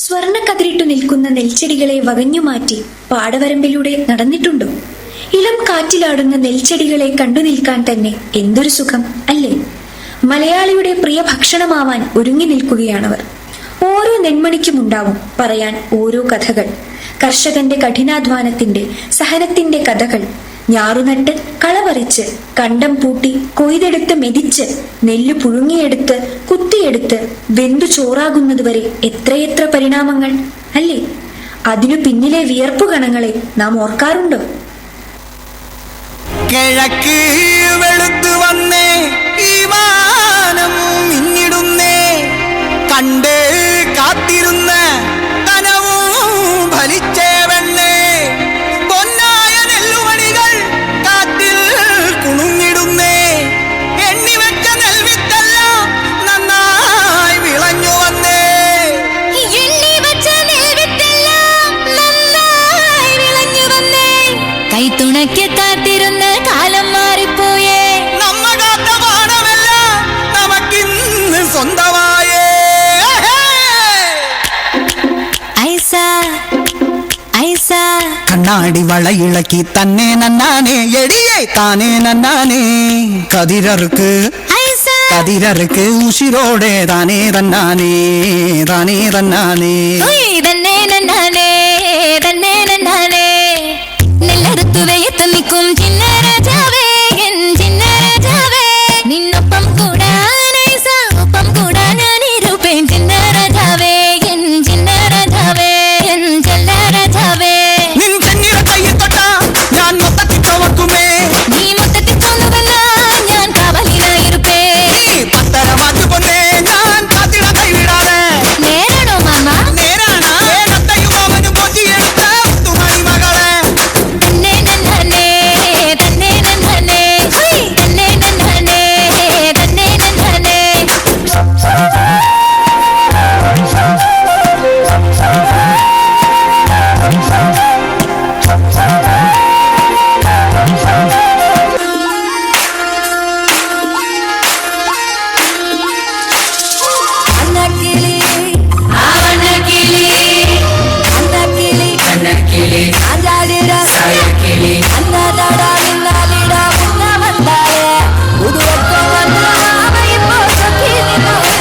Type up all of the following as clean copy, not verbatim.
സ്വർണ്ണക്കതിരിട്ടു നിൽക്കുന്ന നെൽച്ചെടികളെ വകഞ്ഞുമാറ്റി പാടവരമ്പിലൂടെ നടന്നിട്ടുണ്ടോ? ഇളം കാറ്റിലാടുന്ന നെൽച്ചെടികളെ കണ്ടു നിൽക്കാൻ തന്നെ എന്തൊരു സുഖം അല്ലേ? മലയാളിയുടെ പ്രിയ ഭക്ഷണമാവാൻ ഒരുങ്ങി നിൽക്കുകയാണവർ. ഓരോ നെന്മണിക്കുമുണ്ടാവും പറയാൻ ഓരോ കഥകൾ. കർഷകന്റെ കഠിനാധ്വാനത്തിന്റെ, സഹനത്തിന്റെ കഥകൾ. ഞാറുനട്ട്, കളപറിച്ച്, കണ്ടം പൂട്ടി, കൊയ്തെടുത്ത്, മെതിച്ച്, നെല്ല് പുഴുങ്ങിയെടുത്ത്, കുത്തിയെടുത്ത്, വെന്തു ചോറാകുന്നതുവരെ എത്രയെത്ര പരിണാമങ്ങൾ അല്ലേ? അതിനു പിന്നിലെ വിയർപ്പു കണങ്ങളെ നാം ഓർക്കാറുണ്ടോ? കിഴക്ക് വെളുത്തു വന്നേ, ഈ വാനം മിന്നിടുന്നേ, കണ്ട് കാത്തിരുന്ന കനവും ഫലിച്ചേ വെണ്ണേ, പൊന്നായ നെല്ലുമണികൾ കാറ്റിൽ കുണുങ്ങിടുന്നേ, എണ്ണിവെച്ച നെൽവിത്തെല്ലാം നന്നായി വിളഞ്ഞു വന്നേ, കൈത്തുണയ്ക്ക് കാത്തിരുന്ന കാലം മാറിപ്പോയേ, നമ്മ കാത്ത പാടമെല്ലാം നമുക്കിന്ന് സ്വന്തമായേ. ഐസ ഐസ കണ്ണാടി വളയിളക്കി തന്നെ നന്നാനേ, എടിയേ താനേ നന്നാനേ, കതിരറുക്ക് ഐസ കതിരറുക്ക് ഉശിരോടെ താനേ തന്നാനേ, താനേ തന്നാനേ. തന്നെ നന്നാനേ, തന്നെ നന്നാനേ, നെല്ലറുത്തു വെയത്ത് നിൽക്കും ചിന്ന രാജാവേ, എൻ ചിന്ന രാജാവേ, നിന്നൊപ്പം കൂടാൻ ഐസ, ഒപ്പം കൂടാൻ ഞാനിരുപ്പേൻ ചിന്ന രാജാവേ, എൻ ചിന്ന രാജാവേ, എൻ ചെല്ല രാജാവേ. നിൻ ചെന്നിറ കയ്യിൽ തൊട്ടാ ഞാൻ മൊത്തത്തിൽ ചുമക്കുമേ, നീ മൊത്തത്തിൽ തോന്നുവല്ല ഞാൻ കാവലിനായിരുപ്പേ. നീ പത്തര മാറ്റുകൊണ്ടേ ഞാൻ കാത്തിട കൈവിടാതെ. നേരാണോ മാമ? നേരാണ് വേഗത്തയും അവനും പൊതിയെടുത്ത തുമണി മകളെ. തന്നെ നന്നാനേ, തന്നെ നന്നാനേ, തന്നെ നന്നാനേ, തന്നെ നന്നാനേ. അന്നക്കിളി ആവണക്കിളി, അന്നക്കിളി കണ്ണക്കിളി, അല്ലാടിട സായക്കിളി, അന്നടാട നിന്നാലിട മുന്ന വന്നായേ, ഉടുവൊക്കെ വന്ന അവയിപ്പോ സഖിനിനോട്.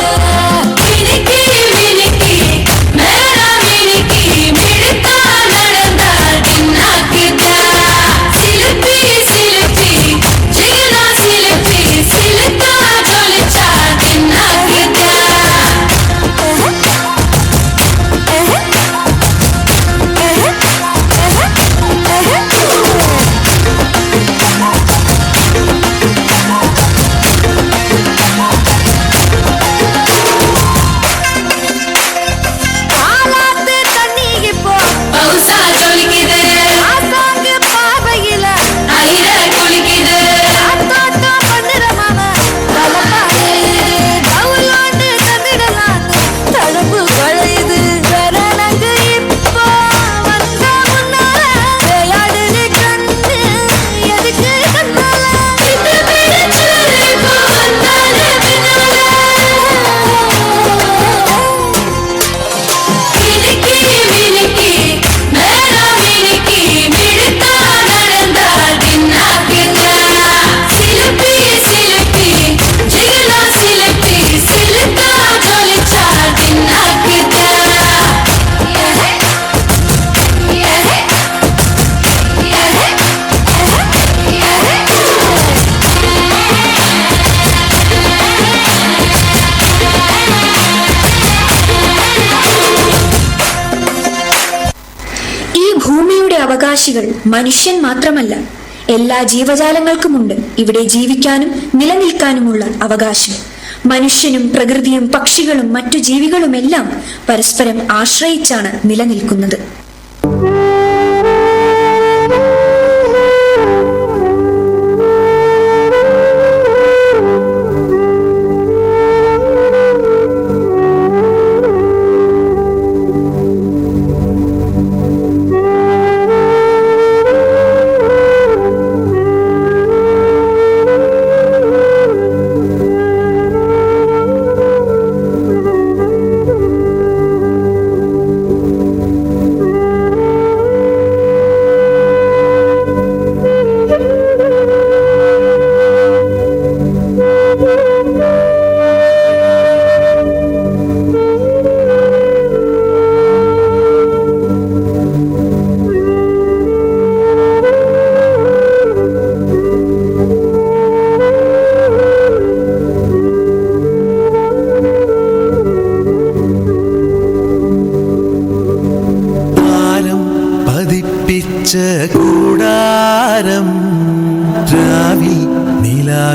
മിനുക്കി മിനുക്കി മേരാ മിനുക്കി, മിടുക്കാ നടന്നാൽ തിന്നാക്കിതാ, സിലുപ്പി സിലുപ്പി ജിഗന സിലുപ്പി, സിലുക്കാ ജൊലിച്ചാ തിന്നാക്കിതാ. காலாத்து தண்ணிக்கு போ, பவுசா ஜொலிக்குது, ஆசாங்க பார்வையில அயிர குளிக்குது, ஆத்தாட்டம் பண்ணுற மாம தலப்பாரு, கவுலாண்டு தந்திடலான்னு தடுப்பு குழையுது, சரணங்கு இப்போ வந்த முன்னால, விளையாடுது கண்ணு எதுக்கு கண்ணால, இது பிடிச்சு இப்போ வந்தாலே பின்னால. மினுக்கி மினுக்கி மேரா மினுக்கி, மிடுக்கா நடந்தால் தின்னாக்குதா, சிலுப்பி சிலுப்பி ஜிகனா சிலுப்பி, சிலுக்கா ஜொலிச்சால் தின்னாக்குதா. ഈ ഭൂമിയുടെ അവകാശികൾ മനുഷ്യൻ മാത്രമല്ല, എല്ലാ ജീവജാലങ്ങൾക്കുമുണ്ട് ഇവിടെ ജീവിക്കാനും നിലനിൽക്കാനുമുള്ള അവകാശം. മനുഷ്യനും പ്രകൃതിയും പക്ഷികളും മറ്റു ജീവികളുമെല്ലാം പരസ്പരം ആശ്രയിച്ചാണ് നിലനിൽക്കുന്നത്.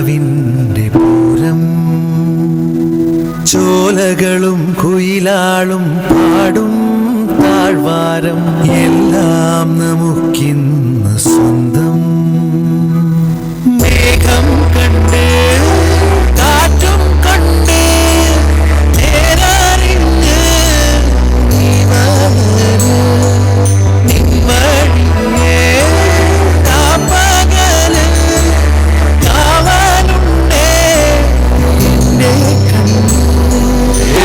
നിലാവിൻ്റെ പൂരം ചോലകളും കുയിലാളും പാടും താഴ്വാരം എല്ലാം നമുക്കിന്ന് സ്വന്തം മേഘം കണ്ട് കാറ്റും കണ്ട് നേരറിഞ്ഞ് നീ വരൂ നിൻവഴിയേ പകല് കാവലുണ്ടേ എന്റെ കണ്ണേ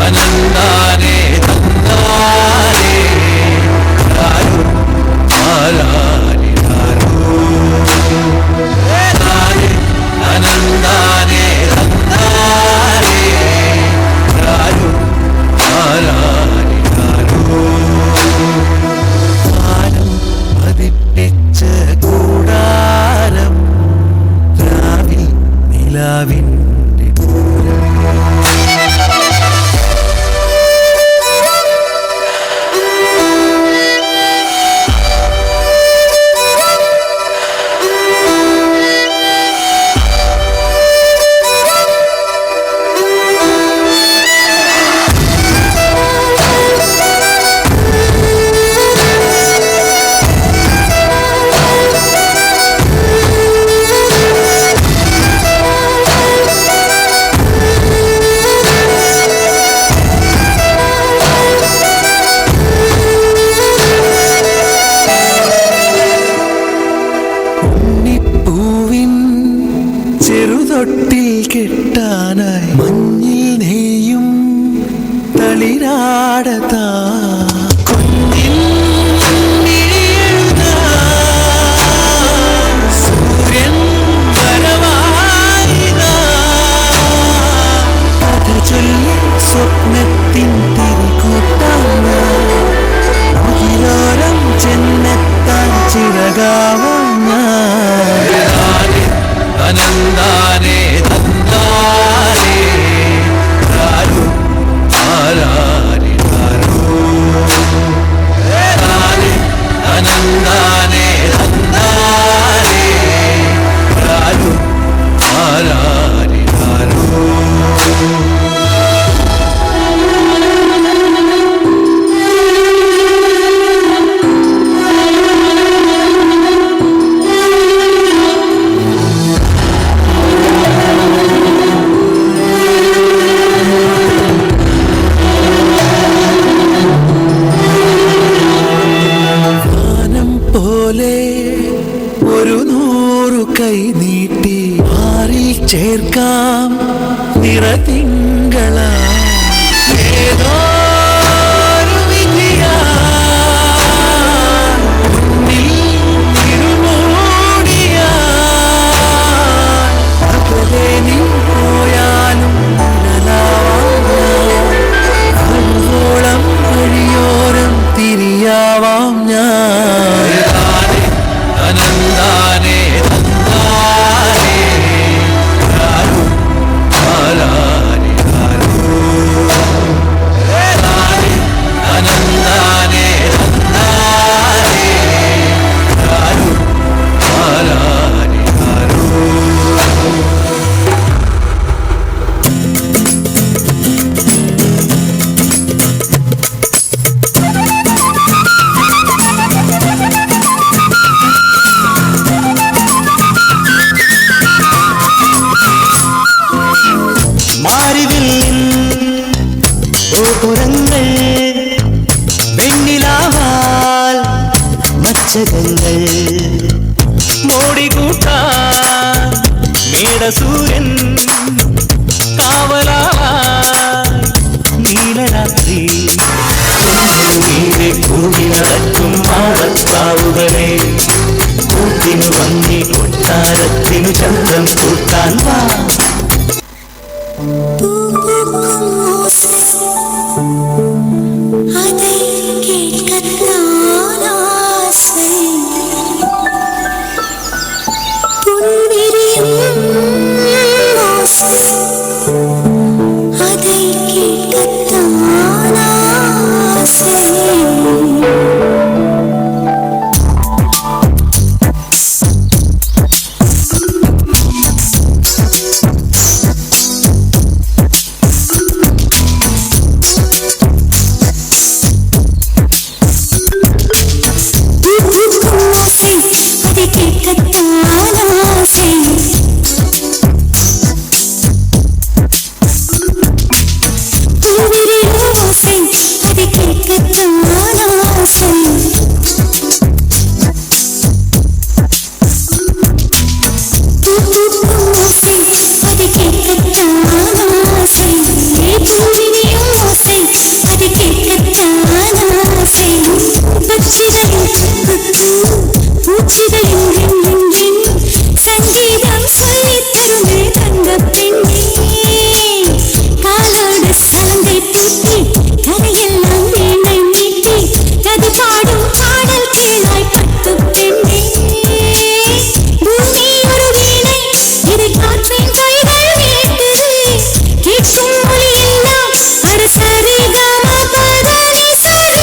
അനന്താനേ തന്നാലേ ആരോ ആരാനി ആരോ അനന്താനേ തന്നാലേ ആരോ ആരാനി ആരോ പതിപ്പിച്ച കൂടാരം രാവിൽ നിലാവിൻ്റെ പൂവിൻ ചെറുതൊട്ടിൽ കെട്ടാനായി മഞ്ഞിൽ നെയ്യും തളിരാടതാ കുഞ്ഞിൻ മിഴിയെഴുതാൻ സൂര്യൻ വരവായിതാ കഥ ചൊല്ലി സ്വപ്നത്തിൻ തിരികൂട്ടാൻ ചെന്നെത്താൻ ചിറകാവാൻ അനന്താനേ തന്നാലേ ആരോ ആരാനി ആരോ അനന്താനേ തന്നാലേ ആരോ ആരാനി ആരോ പോലെ ഒരു 100 കൈ നീട്ടി ആറിൽ ചേർക്കാം നിറതിങ്കള ഏതോ തിരിയാവാം ഞാൻ അനന്താനേ തന്നാലേ ആരോ ആരാനി ആരോ അനന്താനേ തന്നാലേ ആരോ ആരാനി ആരോ ഗോപുരങ്ങൾ വെണ്ണിലാവാൽ മച്ചകങ്ങൾ മോടികൂട്ടാൻ മേടസൂര്യൻ കാവലാവാൻ നീലരാത്രി നീരെ കൂടി നടക്കും മാടത്താവുകളെ കൂട്ടിനു വന്നി കൊട്ടാരത്തിനു ചന്ദ്രം കൂട്ടാൻ വാ அதை கேட்கத்தான் ஆசை புன்விரியும் ஓசை அதை கேட்கத்தான் ஆசை സംഗീതം ചൊല്ലിത്തരുമേ തങ്കപ്പെണ്ണേ കാലോട് സ്ഥലം തെറ്റി കരയെല്ലാം വീണை നീട്ടി കഥ പാടും പാടൽ കേളായി പട്ടുപെണ്ണേ ഭൂമി ഒരു വീണை ഇത് കാற்றிൻ കൈകൾ വീട്ടത് കേൾക്കും മൊഴിയെല്ലാം അടസരി ഗമ പദനി സരി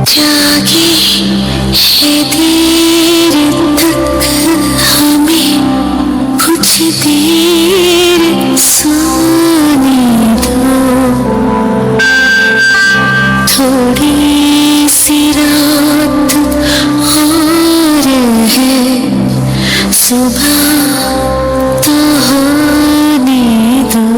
जागे ये देर तक हमें कुछ देर सोने दो थोड़ी सी रात और है सुबह तो होने दो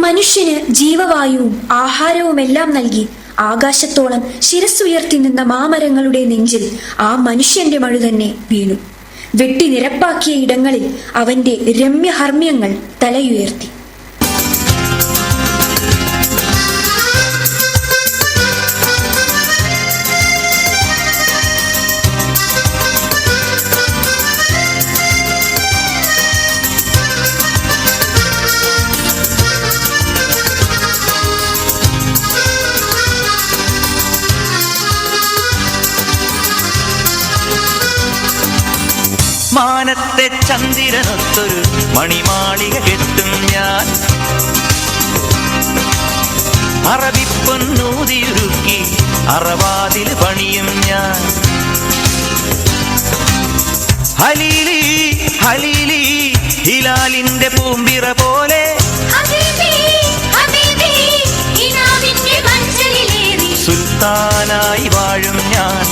മനുഷ്യന് ജീവവായുവും ആഹാരവുമെല്ലാം നൽകി ആകാശത്തോളം ശിരസ്സുയർത്തി നിന്ന മാമരങ്ങളുടെ നെഞ്ചിൽ ആ മനുഷ്യന്റെ മഴു തന്നെ വീണു. വെട്ടി നിരപ്പാക്കിയ ഇടങ്ങളിൽ അവന്റെ രമ്യഹർമ്മ്യങ്ങൾ തലയുയർത്തി. മാനത്തെ ചന്ദ്രനൊത്തൊരു മണിമാളിക കെട്ടും ഞാൻ അറബിപ്പൊന്നൂതിയുരുക്കി അറവാതിൽ പണിയും ഞാൻ ഹലീലി ഹലീലി ഹിലാലിന്റെ പൂമ്പിറ പോലെ സുൽത്താനായി വാഴും ഞാൻ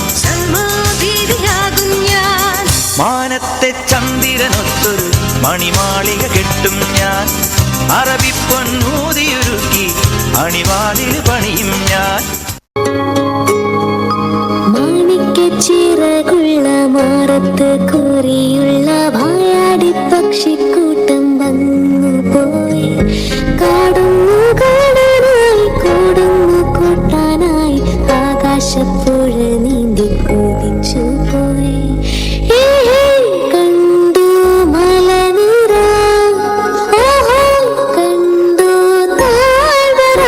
മാനത്തെ ചന്ദ്രനൊത്തൊരു മണിമാളിക കെട്ടും ഞാൻ അറബിപ്പൊന്നൂതിയുരുക്കി അണിവാതിൽ പണിയും ഞാൻ മാണിക്കച്ചിറകുള്ള മാറത്ത് കോരിയുള്ള വായാടി പക്ഷിക്കൂട്ടം വന്നു പോയി കാടുന്നു കാടാനായി കൂടുന്നു കൂട്ടാനായി ആകാശപ്പുഴ നീന്തി കുതിച്ചു പോയി കണ്ടു മലനിര കണ്ടു താഴ്വര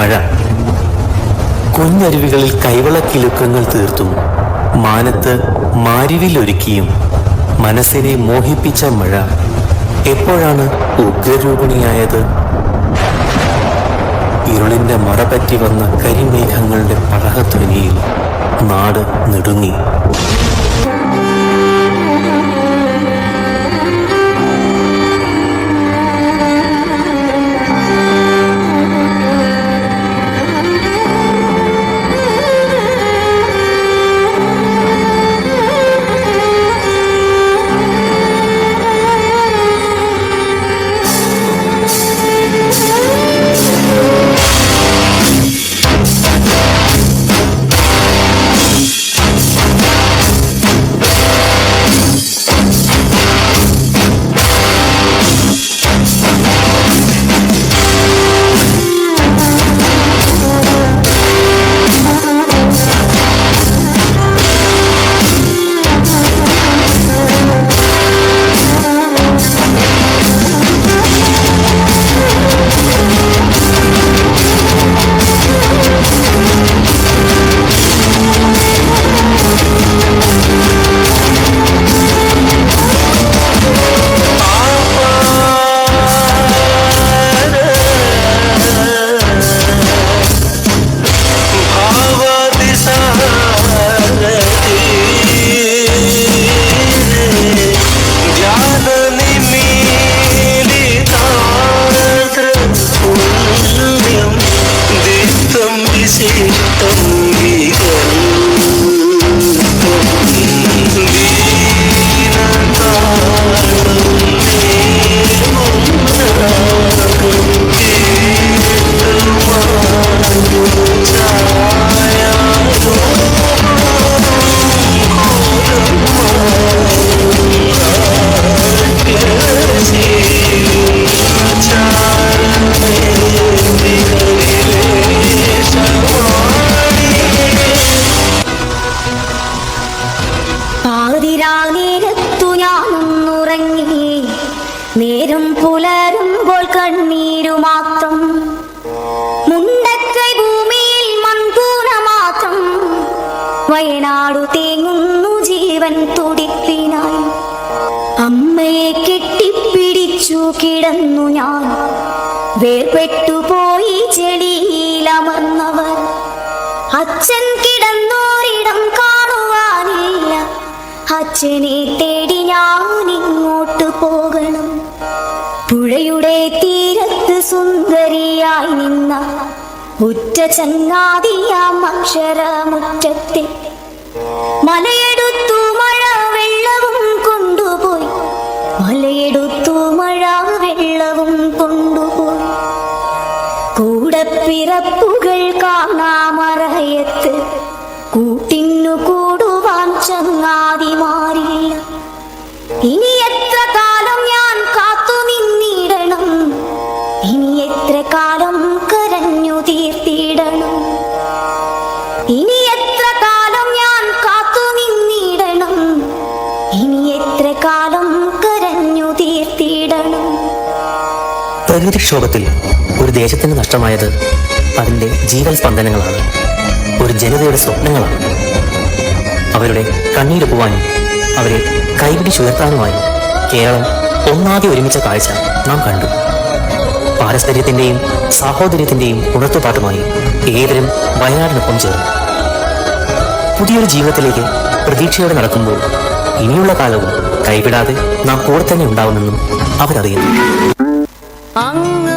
മഴ കുഞ്ഞരുവികളിൽ കൈവളക്കിലുക്കങ്ങൾ തീർത്തും മാനത്ത് മാരിവിലൊരുക്കിയും മനസ്സിനെ മോഹിപ്പിച്ച മഴ എപ്പോഴാണ് ഉഗ്രരൂപിണിയായത്? ഇരുളിന്റെ മറപറ്റി വന്ന കരിമേഘങ്ങളുടെ പടഹധ്വനിയിൽ നാട് നെടുങ്ങി. നേരം പുലരുമ്പോൾ കണ്ണീരു മാത്രം, മുണ്ടക്കൈ ഭൂമിയിൽ മൺകൂന മാത്രം. വയനാടു തേങ്ങുന്നു ജീവൻ തുടിപ്പിനായി. അമ്മയെ കെട്ടിപ്പിടിച്ചു കിടന്നു ഞാൻ, വേർപെട്ടുപോയി ചെടിയിലമർന്നവർ. അച്ഛൻ കിടന്നോരിടം കാണുവാനില്ല, അച്ഛനെ തേടി ഞാൻ ഇങ്ങോട്ട് പോകണം. പുഴയുടെ തീരത്ത് സുന്ദരിയായി നിന്ന ഉറ്റ ചങ്ങാതിയാം അക്ഷരമുറ്റത്തെ മലയെടുത്തു മഴ വെള്ളവും കൊണ്ടുപോയി, മലയെടുത്തു മഴ വെള്ളവും കൊണ്ടുപോയി. കൂടപ്പിറപ്പുകൾ കാണാമറയത്ത് കൂട്ടിന്നു കൂടുവാൻ ചങ്ങാതിമാരില്ല. ഇനി എത്ര കാലം ഞാൻ കാത്തു നിന്നിടണം, ഇനി എത്ര കാലം കരഞ്ഞു തീർത്തിടണം. ഇനി എത്ര കാലം ഞാൻ കാത്തു നിന്നിടണം, ഇനി എത്ര കാലം കരഞ്ഞു തീർത്തിടണം. പ്രകൃതിക്ഷോഭത്തിൽ ഒരു ദേശത്തിന് നഷ്ടമായത് അതിൻ്റെ ജീവൽ സ്പന്ദനങ്ങളാണ്, ഒരു ജനതയുടെ സ്വപ്നങ്ങളാണ്. അവരുടെ കണ്ണീരൊപ്പുവാനും അവരെ കൈപിടിച്ചുയർത്താനുമായി കേരളം ഒന്നാകെ ഒരുമിച്ച കാഴ്ച നാം കണ്ടു. പാരസ്പര്യത്തിൻ്റെയും സാഹോദര്യത്തിൻ്റെയും ഉണർത്തുപാട്ടുമായി ഏവരും വയനാടിനൊപ്പം ചേർന്നു. പുതിയൊരു ജീവിതത്തിലേക്ക് പ്രതീക്ഷയോടെ നടക്കുമ്പോൾ ഇനിയുള്ള കാലവും കൈവിടാതെ നാം കൂടെ തന്നെ ഉണ്ടാവുമെന്നും അവരറിയുന്നു. അങ്ങ്